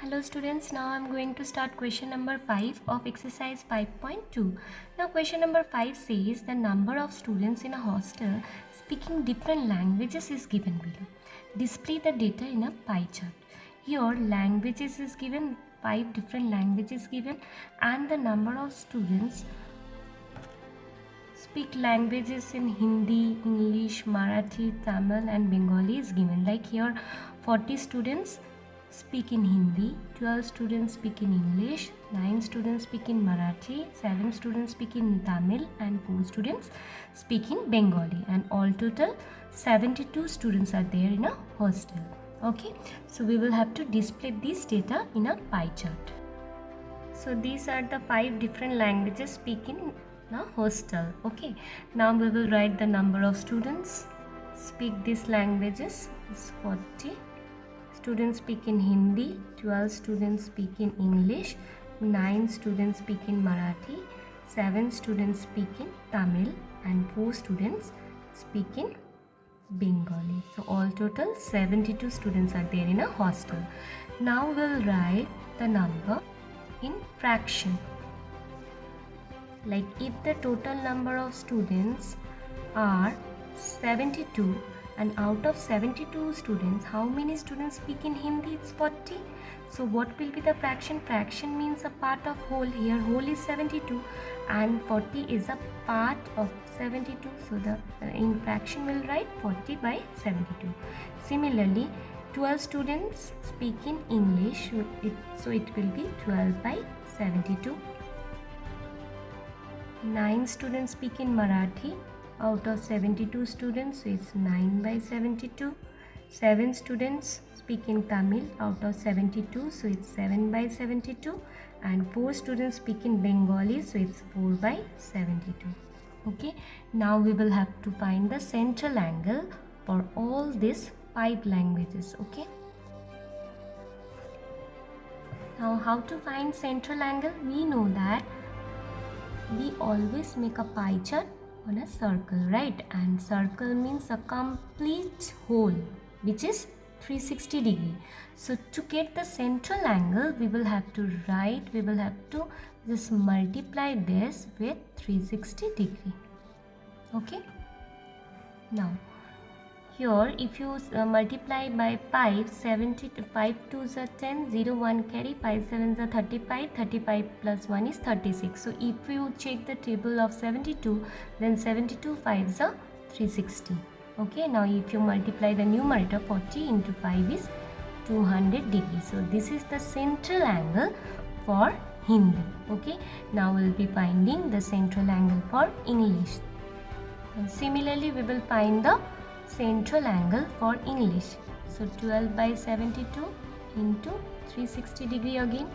Hello students, now I am going to start question number 5 of exercise 5.2. Now question number 5 says the number of students in a hostel speaking different languages is given below. Display the data in a pie chart. Here languages is given, 5 different languages given, and the number of students speak languages in Hindi, English, Marathi, Tamil and Bengali is given. Like here 40 students speak in Hindi, 12 students speak in English, 9 students speak in Marathi, 7 students speak in Tamil and 4 students speak in Bengali, and all total 72 students are there in a hostel. Okay, so we will have to display this data in a pie chart. So these are the 5 different languages speaking in a hostel. Okay, now we will write the number of students speak these languages is 40. Students speak in Hindi, 12 students speak in English, 9 students speak in Marathi, 7 students speak in Tamil and 4 students speak in Bengali. So all total 72 students are there in a hostel. Now we'll write the number in fraction. Like if the total number of students are 72, and out of 72 students, how many students speak in Hindi? It's 40. So what will be the fraction? Fraction means a part of whole. Here whole is 72 and 40 is a part of 72. So the in fraction we'll write 40 by 72. Similarly, 12 students speak in English, so it will be 12 by 72. 9 students speak in Marathi. Out of 72 students, so it's 9 by 72. 7 students speak in Tamil. Out of 72, so it's 7 by 72. And 4 students speak in Bengali, so it's 4 by 72. Okay, now we will have to find the central angle for all these 5 languages. Okay, now how to find central angle? We know that we always make a pie chart on a circle, right? And circle means a complete whole which is 360 degree. So to get the central angle, we will have to just multiply this with 360 degree. Okay, now here if you multiply by 5, 5 2s are 10, 0 1 carry, 5 7s are 35, 35 plus 1 is 36. So if you check the table of 72, then 72 5s are 360. Okay, now if you multiply the numerator, 40 into 5 is 200 degrees. So this is the central angle for Hindi. Okay, now we'll be finding the central angle for English. And similarly, we will find the central angle for English. So 12 by 72 into 360 degree again.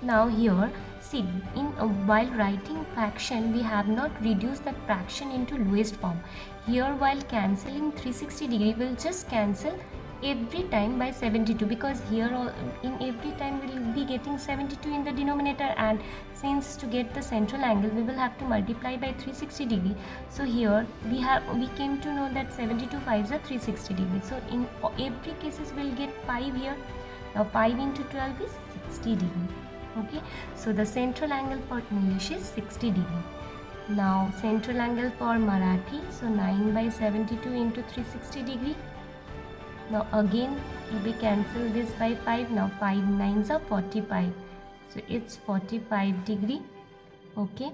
Now here see, while writing fraction, we have not reduced that fraction into lowest form. Here while cancelling 360 degree, we'll just cancel every time by 72, because here in every time we will be getting 72 in the denominator, and since to get the central angle we will have to multiply by 360 degree. So here we came to know that 72 5s are 360 degree. So in every cases we'll get 5 here. Now 5 into 12 is 60 degree. Okay, so the central angle for English is 60 degree. Now central angle for Marathi, so 9 by 72 into 360 degree. Now again we cancel this by 5. Now 5 9s are 45. So it's 45 degree. Okay,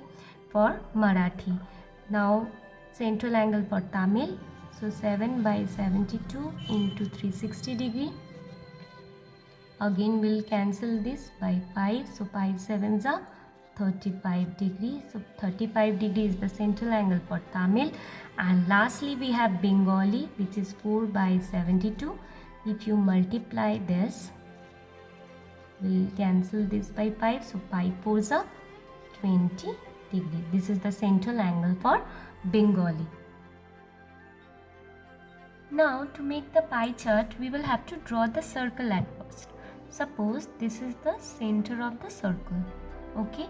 for Marathi. Now central angle for Tamil. So 7 by 72 into 360 degree. Again we'll cancel this by 5. So 5 7s are 35 degrees. So 35 degrees is the central angle for Tamil. And lastly we have Bengali, which is 4 by 72. If you multiply this, we'll cancel this by 5. So 5 4s are 20 degrees. This is the central angle for Bengali. Now to make the pie chart, we will have to draw the circle at first. Suppose this is the center of the circle. Okay,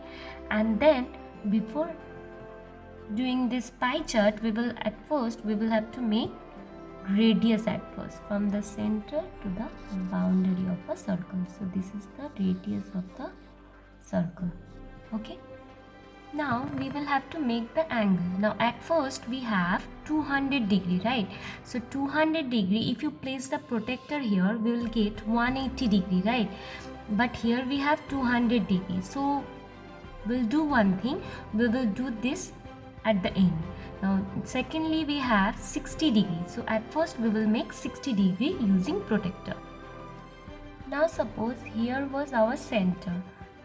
and then before doing this pie chart, we will have to make radius at first from the center to the boundary of a circle. So this is the radius of the circle. Okay. Now we will have to make the angle. Now at first we have 200 degree, right? So 200 degree, if you place the protector here, we will get 180 degree, right? But here we have 200 degree. So we'll do one thing, we will do this at the end. Now secondly we have 60 degree. So at first we will make 60 degree using protector. Now suppose here was our center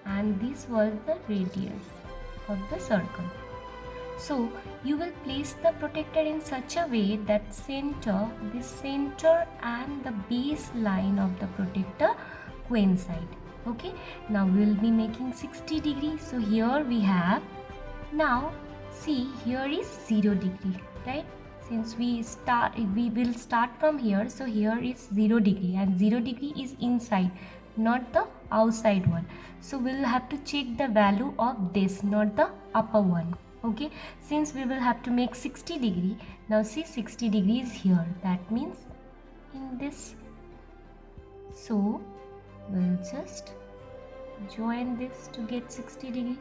and this was the radius of the circle. So you will place the protector in such a way that this center and the base line of the protector coincide. Okay, now we will be making 60 degrees. So here we have, now see, here is 0 degree, right? Since we will start from here, so here is 0 degree and 0 degree is inside, not the outside one. So we will have to check the value of this, not the upper one. Okay, since we will have to make 60 degree, now see 60 degrees here, that means in this. So we'll just join this to get 60 degree.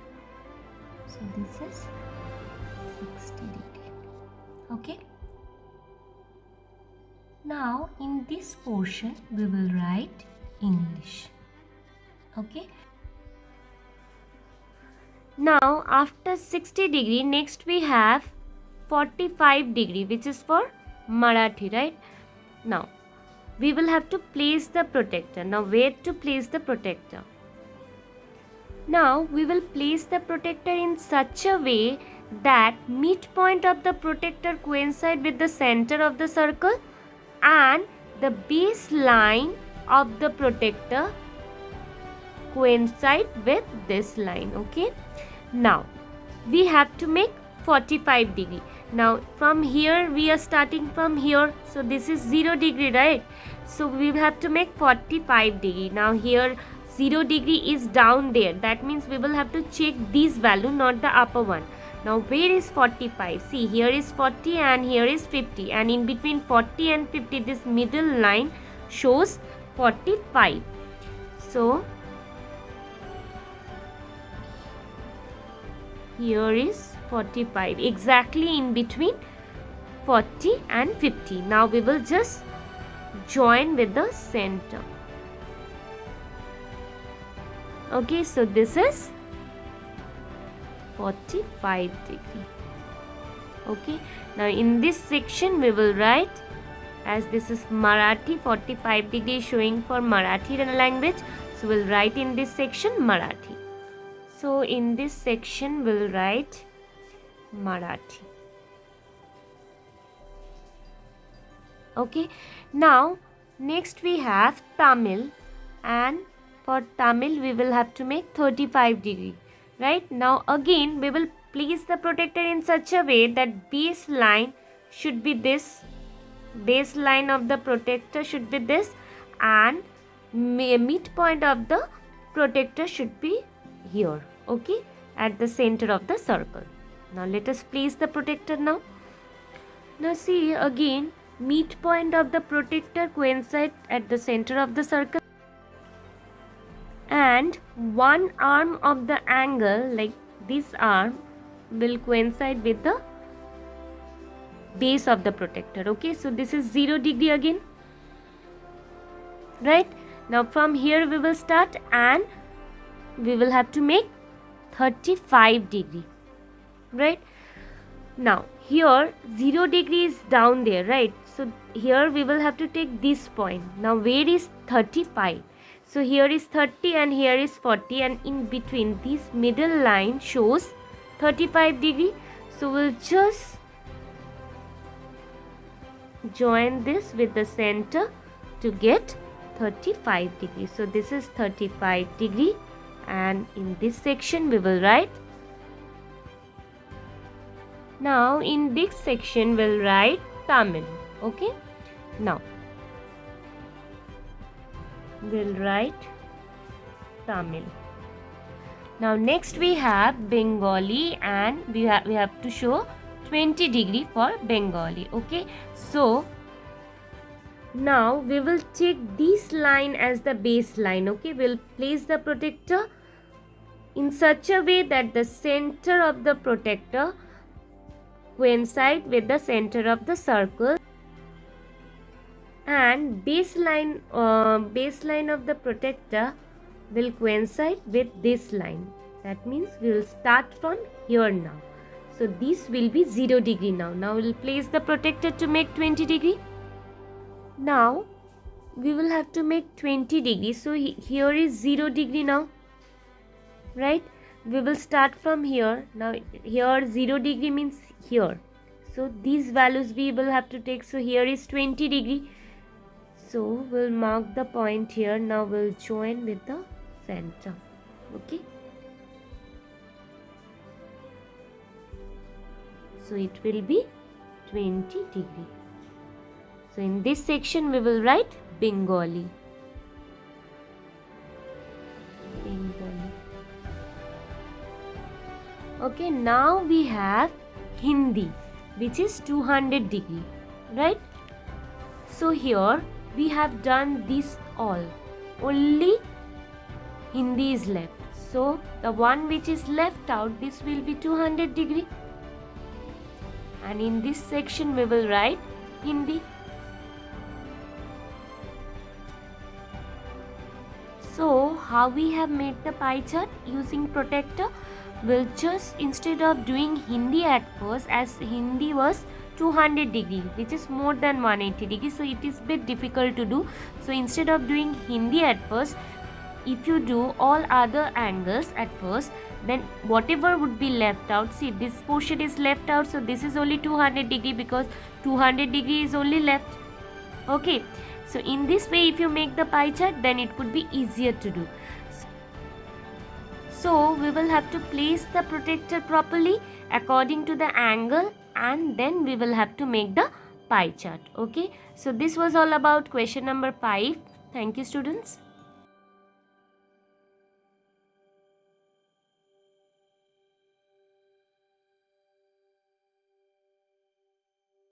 So this is 60 degree. Okay. Now in this portion we will write English. Okay. Now after 60 degree, next we have 45 degree, which is for Marathi, right? Now we will have to place the protector. Now where to place the protector? Now we will place the protector in such a way that midpoint of the protector coincide with the center of the circle and the base line of the protector coincide with this line. Okay. Now we have to make 45 degree. Now from here we are starting from here, so this is 0 degree, right? So we have to make 45 degree. Now here 0 degree is down there, that means we will have to check this value, not the upper one. Now where is 45? See, here is 40 and here is 50, and in between 40 and 50 this middle line shows 45. So here is 45, exactly in between 40 and 50. Now we will just join with the center. Okay, so this is 45 degree. Okay, now in this section we will write, as this is Marathi, 45 degree showing for Marathi language, so we'll write in this section Marathi. So in this section we'll write Marathi. Okay, now next we have Tamil, and for Tamil we will have to make 35 degree. Right, now again we will place the protector in such a way that base line should be this, base line of the protector should be this, and midpoint of the protector should be here. Okay, at the center of the circle. Now let us place the protector now. Now see, again midpoint of the protector coincide at the center of the circle, and one arm of the angle, like this arm, will coincide with the base of the protector. Okay, so this is 0 degree again, right? Now from here we will start and we will have to make 35 degree, right? Now here 0 degree is down there, right? So here we will have to take this point. Now where is 35? So here is 30 and here is 40, and in between this middle line shows 35 degree. So we'll just join this with the center to get 35 degree. So this is 35 degree, and in this section we will write. Now in this section we'll write Tamil. Okay, now we'll write Tamil. Now next we have Bengali, and we have to show 20 degree for Bengali. Okay, so Now we will take this line as the baseline. Okay, we'll place the protector in such a way that the center of the protector coincide with the center of the circle, and baseline of the protector will coincide with this line. That means we will start from here now. So this will be 0 degree now. Now we will place the protector to make 20 degree. Now we will have to make 20 degree. So here is 0 degree now, right? We will start from here. Now here 0 degree means here. So these values we will have to take. So here is 20 degree. So we'll mark the point here. Now we'll join with the center. Okay. So it will be 20 degree. So in this section we will write Bengali. Okay, now we have Hindi, which is 200 degree, right? So here we have done this all. Only Hindi is left. So the one which is left out, this will be 200 degree. And in this section we will write Hindi. So how we have made the pie chart using protector? We'll just, instead of doing Hindi at first, as Hindi was 200 degree, which is more than 180 degree, so it is bit difficult to do. So instead of doing Hindi at first, if you do all other angles at first, then whatever would be left out, see this portion is left out, so this is only 200 degree because 200 degree is only left. Okay, so in this way if you make the pie chart, then it would be easier to do. So we will have to place the protector properly according to the angle, and then we will have to make the pie chart. Okay, so this was all about question number 5. Thank you, students.